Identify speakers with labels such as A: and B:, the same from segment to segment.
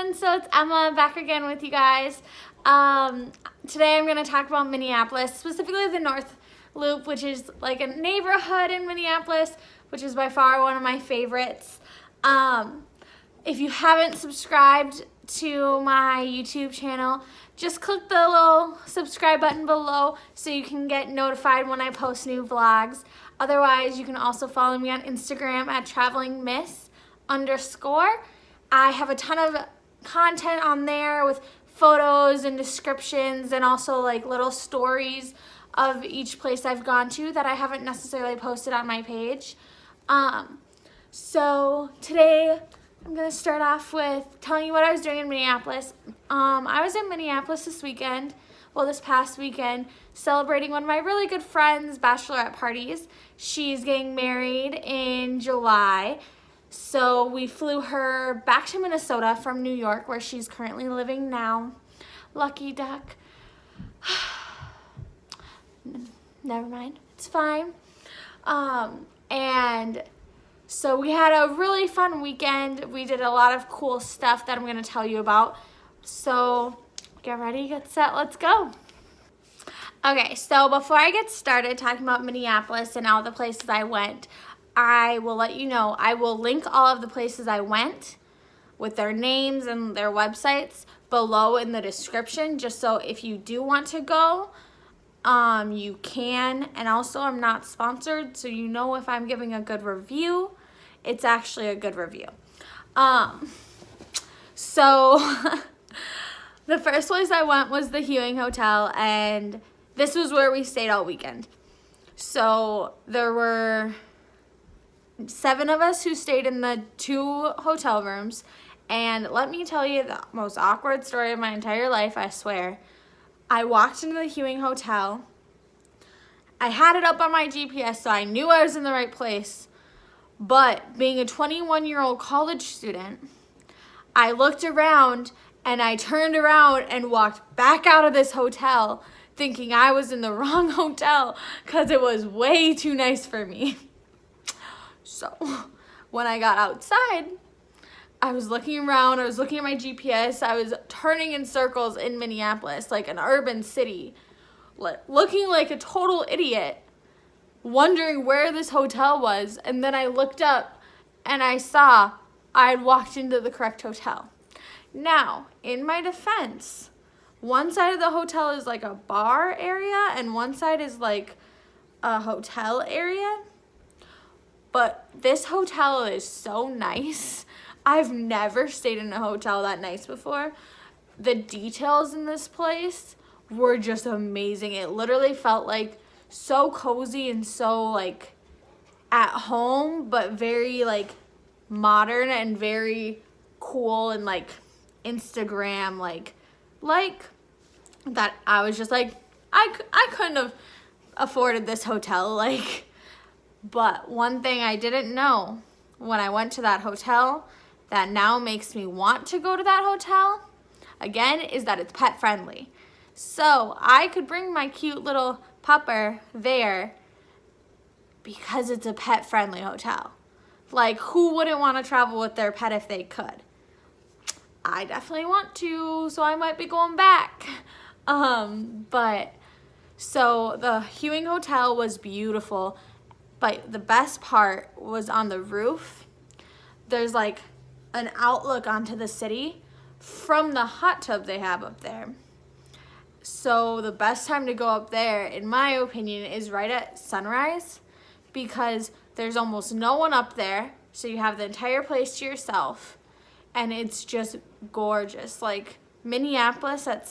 A: everyone, so it's Emma back again with you guys. Today I'm going to talk about Minneapolis, specifically the North Loop, which is like a neighborhood in Minneapolis, which is by far one of my favorites. If you haven't subscribed to my YouTube channel, just click the little subscribe button below so you can get notified when I post new vlogs. Otherwise, you can also follow me on Instagram at travelingmiss_. I have a ton of content on there with photos and descriptions and also like little stories of each place I've gone to that I haven't necessarily posted on my page. So today I'm going to start off with telling you what I was doing in Minneapolis. I was in Minneapolis this past weekend, celebrating one of my really good friends' bachelorette parties. She's getting married in July. So we flew her back to Minnesota from New York, where she's currently living now. Lucky duck. Never mind, it's fine. And so we had a really fun weekend. We did a lot of cool stuff that I'm going to tell you about. So get ready, get set, let's go. Okay, so before I get started talking about Minneapolis and all the places I went, I will let you know, I will link all of the places I went with their names and their websites below in the description, just so if you do want to go, you can. And also, I'm not sponsored, so you know if I'm giving a good review, it's actually a good review. So the first place I went was the Hewing Hotel, and this was where we stayed all weekend. So there were 7 of us who stayed in the 2 hotel rooms, and let me tell you the most awkward story of my entire life, I swear. I walked into the Hewing Hotel. I had it up on my GPS, so I knew I was in the right place. But being a 21-year-old college student, I looked around and I turned around and walked back out of this hotel thinking I was in the wrong hotel because it was way too nice for me. So when I got outside, I was looking around, I was looking at my GPS, I was turning in circles in Minneapolis, like an urban city, looking like a total idiot, wondering where this hotel was, and then I looked up and I saw I had walked into the correct hotel. Now, in my defense, one side of the hotel is like a bar area and one side is like a hotel area. But this hotel is so nice. I've never stayed in a hotel that nice before. The details in this place were just amazing. It literally felt like so cozy and so like at home, but very like modern and very cool and like Instagram like that. I was just like, I couldn't have afforded this hotel, like. But one thing I didn't know when I went to that hotel that now makes me want to go to that hotel, again, is that it's pet friendly. So I could bring my cute little pupper there because it's a pet friendly hotel. Like, who wouldn't want to travel with their pet if they could? I definitely want to, so I might be going back. But so the Hewing Hotel was beautiful. But the best part was on the roof. There's like an outlook onto the city from the hot tub they have up there. So the best time to go up there, in my opinion, is right at sunrise because there's almost no one up there. So you have the entire place to yourself and it's just gorgeous. Like Minneapolis at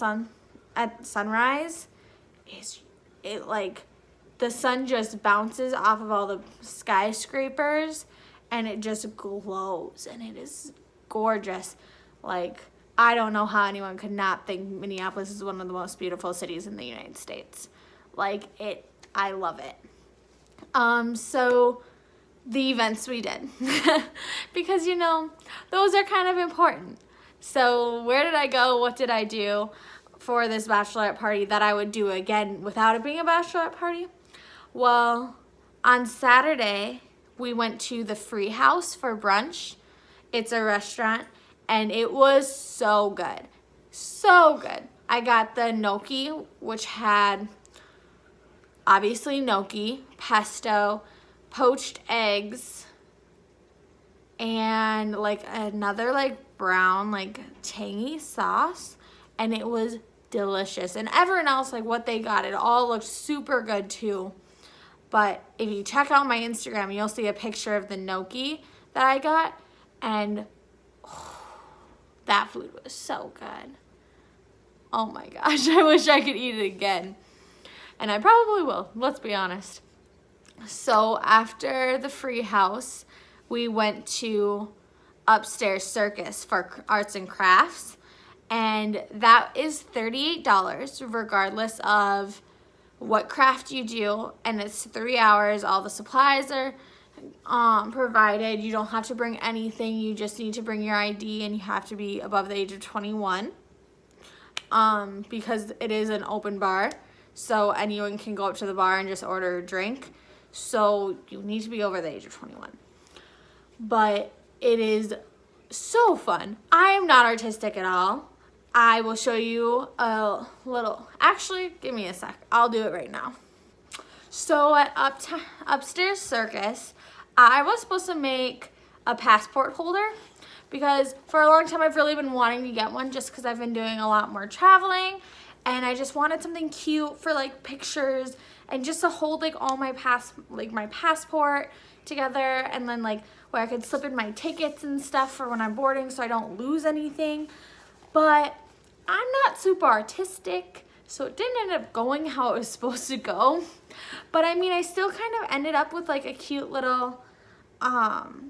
A: sunrise the sun just bounces off of all the skyscrapers and it just glows and it is gorgeous. Like, I don't know how anyone could not think Minneapolis is one of the most beautiful cities in the United States. I love it. So the events we did, because those are kind of important. So where did I go? What did I do for this bachelorette party that I would do again without it being a bachelorette party? Well, on Saturday, we went to the Free House for brunch. It's a restaurant, and it was so good. So good. I got the gnocchi, which had obviously gnocchi, pesto, poached eggs, and like another like brown like tangy sauce, and it was delicious. And everyone else, like what they got, it all looked super good too. But if you check out my Instagram, you'll see a picture of the gnocchi that I got, and that food was so good. Oh my gosh, I wish I could eat it again. And I probably will, let's be honest. So after the free house, we went to Upstairs Circus for arts and crafts. And that is $38 regardless of what craft you do. And it's 3 hours. All the supplies are provided. You don't have to bring anything. You just need to bring your ID, and you have to be above the age of 21 because it is an open bar. So anyone can go up to the bar and just order a drink. So you need to be over the age of 21. But it is so fun. I am not artistic at all. I will show you a little. Actually, give me a sec. I'll do it right now. So at Upstairs Circus, I was supposed to make a passport holder because for a long time I've really been wanting to get one just because I've been doing a lot more traveling, and I just wanted something cute for like pictures and just to hold like all my my passport together, and then like where I could slip in my tickets and stuff for when I'm boarding so I don't lose anything. But I'm not super artistic, so it didn't end up going how it was supposed to go. But I mean, I still kind of ended up with like a cute little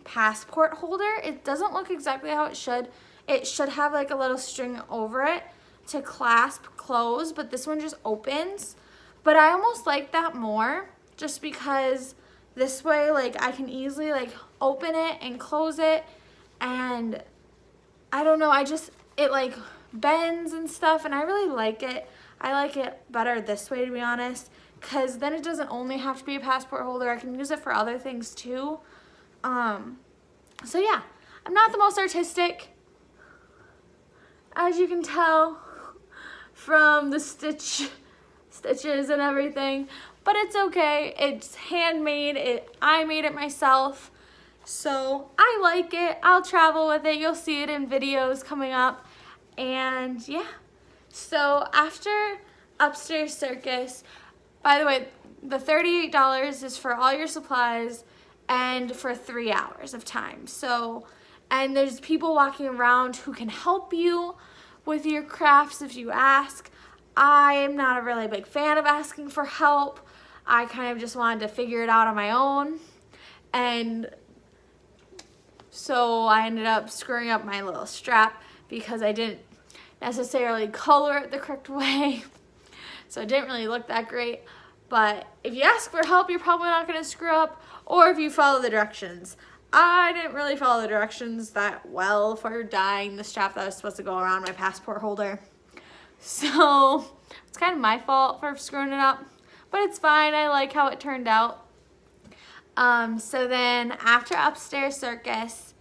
A: passport holder. It doesn't look exactly how it should. It should have like a little string over it to clasp close, but this one just opens. But I almost like that more just because this way like I can easily like open it and close it, and I don't know, it like bends and stuff, and I really like it. I like it better this way, to be honest, because then it doesn't only have to be a passport holder. I can use it for other things too. So yeah, I'm not the most artistic, as you can tell from the stitches and everything, but it's okay. It's handmade. I made it myself, so I like it. I'll travel with it. You'll see it in videos coming up. And yeah, so after Upstairs Circus, by the way, the $38 is for all your supplies and for 3 hours of time. So, and there's people walking around who can help you with your crafts if you ask. I am not a really big fan of asking for help. I kind of just wanted to figure it out on my own. And so I ended up screwing up my little strap because I didn't necessarily color it the correct way. So it didn't really look that great. But if you ask for help, you're probably not going to screw up, or if you follow the directions. I didn't really follow the directions that well for dyeing the strap that was supposed to go around my passport holder. So it's kind of my fault for screwing it up, but it's fine. I like how it turned out. So then after Upstairs Circus,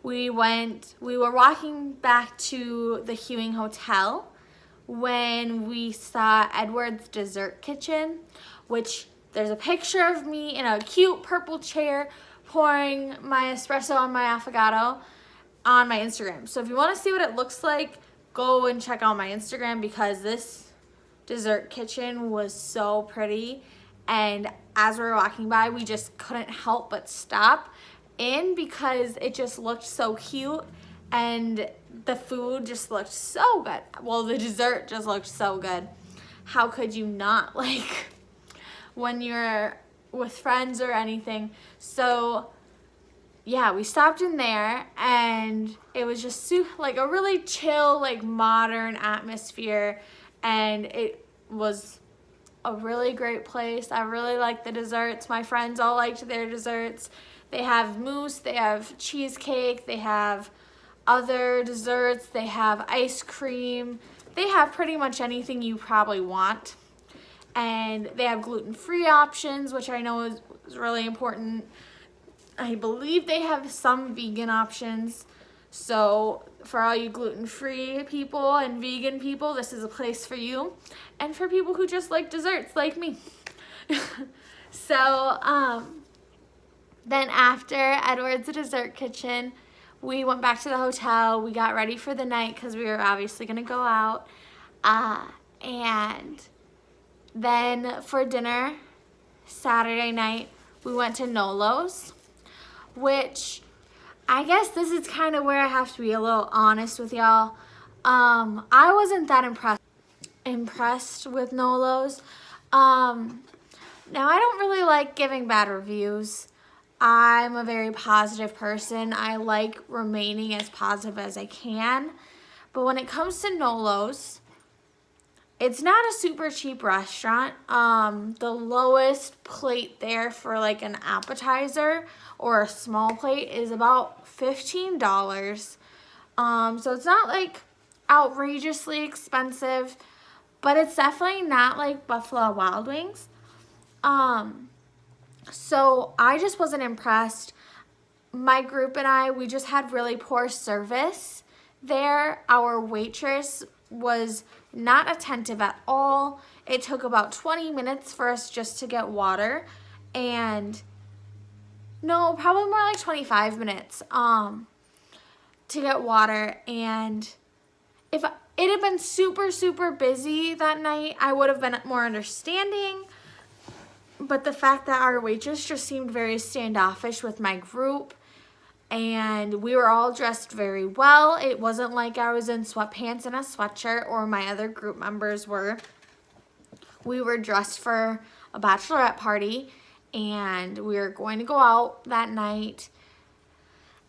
A: we were walking back to the Hewing Hotel when we saw Edward's Dessert Kitchen, which there's a picture of me in a cute purple chair pouring my espresso on my affogato on my Instagram. So if you want to see what it looks like, go and check out my Instagram, because this dessert kitchen was so pretty. And as we were walking by, we just couldn't help but stop in because it just looked so cute, and the food just looked so good. Well, the dessert just looked so good. How could you not, like, when you're with friends or anything? So yeah, we stopped in there, and it was just like a really chill, like modern atmosphere, and it was a really great place. I really liked the desserts. My friends all liked their desserts. They have mousse, they have cheesecake, they have other desserts, they have ice cream. They have pretty much anything you probably want. And they have gluten-free options, which I know is really important. I believe they have some vegan options. So for all you gluten-free people and vegan people, this is a place for you. And for people who just like desserts like me. So then after Edward's Dessert Kitchen, we went back to the hotel. We got ready for the night because we were obviously going to go out. And then for dinner, Saturday night, we went to Nolo's, which I guess this is kind of where I have to be a little honest with y'all. I wasn't that impressed with Nolo's. Now, I don't really like giving bad reviews. I'm a very positive person. I like remaining as positive as I can. But when it comes to Nolo's, it's not a super cheap restaurant. The lowest plate there for like an appetizer or a small plate is about $15. So it's not like outrageously expensive, but it's definitely not like Buffalo Wild Wings. So I just wasn't impressed. My group and I, we just had really poor service there. Our waitress was not attentive at all. It took about 20 minutes for us just to get water, and no, probably more like 25 minutes to get water. And if it had been super busy that night, I would have been more understanding. But the fact that our waitress just seemed very standoffish with my group, and we were all dressed very well. It wasn't like I was in sweatpants and a sweatshirt or my other group members were. We were dressed for a bachelorette party, and we were going to go out that night.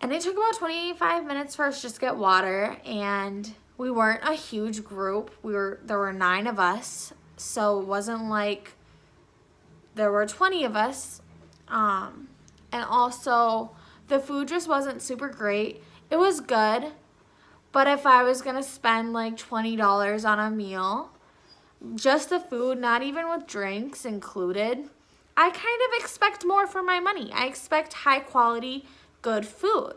A: And it took about 25 minutes for us just to get water, and we weren't a huge group. There were 9 of us, so it wasn't like there were 20 of us. And also, the food just wasn't super great. It was good, but if I was going to spend like $20 on a meal, just the food, not even with drinks included, I kind of expect more for my money. I expect high quality, good food.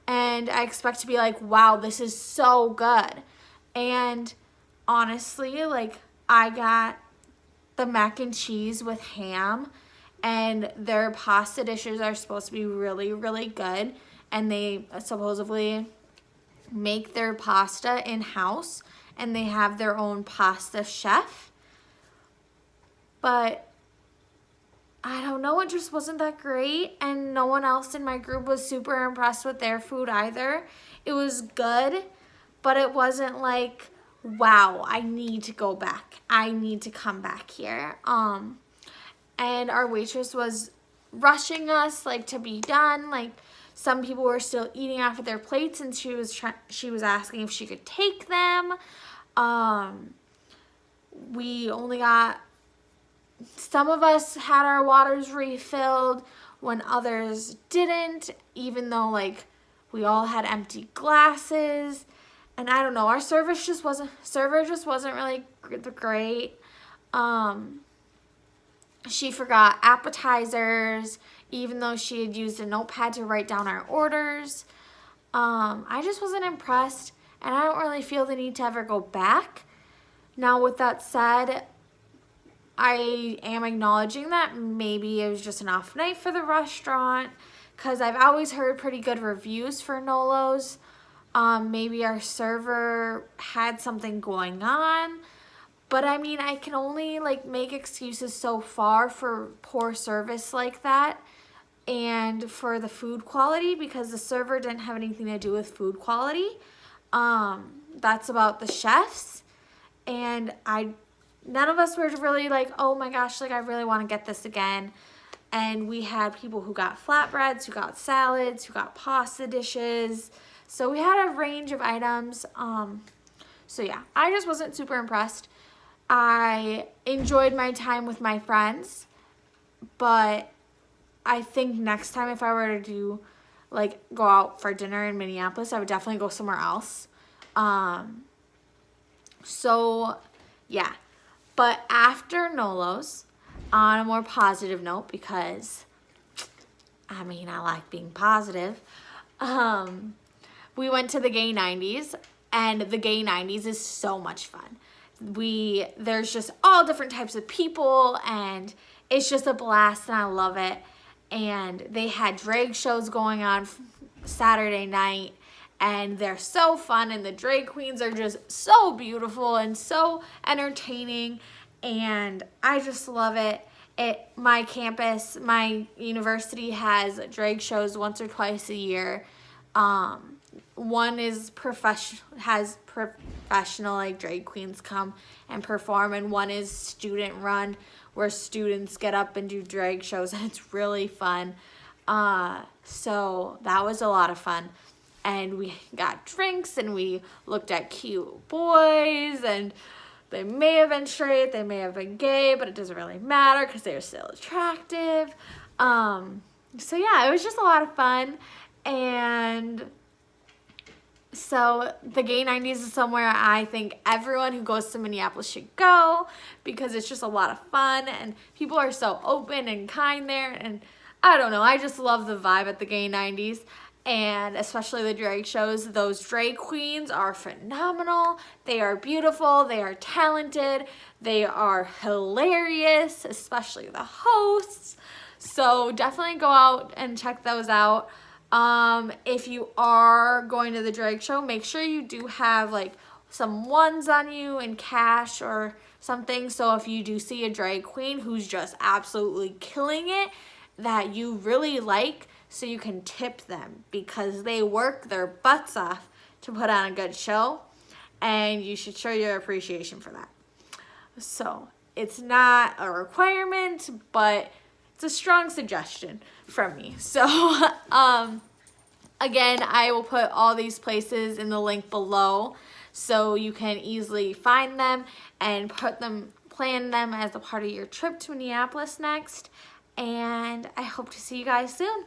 A: And I expect to be like, wow, this is so good. And honestly, like, I got the mac and cheese with ham, and their pasta dishes are supposed to be really good, and they supposedly make their pasta in-house, and they have their own pasta chef. But I don't know, it just wasn't that great, and no one else in my group was super impressed with their food either. It was good, but it wasn't like, wow, I need to go back. I need to come back here. And our waitress was rushing us, like, to be done. Like, some people were still eating off of their plates, and she was asking if she could take them. We only got, some of us had our waters refilled when others didn't, even though, like, we all had empty glasses. And I don't know, our server just wasn't really great. She forgot appetizers, even though she had used a notepad to write down our orders. I just wasn't impressed, and I don't really feel the need to ever go back. Now, with that said, I am acknowledging that maybe it was just an off night for the restaurant, because I've always heard pretty good reviews for Nolo's. Maybe our server had something going on. But I mean, I can only like make excuses so far for poor service like that and for the food quality, because the server didn't have anything to do with food quality. That's about the chefs. And none of us were really like, oh my gosh, like I really want to get this again. And we had people who got flatbreads, who got salads, who got pasta dishes. So we had a range of items. So yeah, I just wasn't super impressed. I enjoyed my time with my friends, but I think next time if I were to go out for dinner in Minneapolis, I would definitely go somewhere else. So yeah, but after Nolo's, on a more positive note, because I mean, I like being positive, we went to the Gay 90s, and the Gay 90s is so much fun. There's just all different types of people, and it's just a blast, and I love it. And they had drag shows going on Saturday night, and they're so fun, and the drag queens are just so beautiful and so entertaining, and I just love it. My campus, my university has drag shows once or twice a year. One is has professional like drag queens come and perform, and one is student run where students get up and do drag shows, and it's really fun. So that was a lot of fun, and we got drinks, and we looked at cute boys, and they may have been straight, they may have been gay, but it doesn't really matter because they're still attractive. So yeah, it was just a lot of fun. And so the Gay 90s is somewhere I think everyone who goes to Minneapolis should go, because it's just a lot of fun, and people are so open and kind there, and I don't know, I just love the vibe at the Gay 90s. And especially the drag shows. Those drag queens are phenomenal. They are beautiful. They are talented. They are hilarious, especially the hosts. So definitely go out and check those out. If you are going to the drag show, make sure you do have like some ones on you and cash or something. So if you do see a drag queen who's just absolutely killing it, that you really like, so you can tip them, because they work their butts off to put on a good show, and you should show your appreciation for that. So it's not a requirement, but it's a strong suggestion from me. So again, I will put all these places in the link below so you can easily find them and plan them as a part of your trip to Minneapolis next. And I hope to see you guys soon.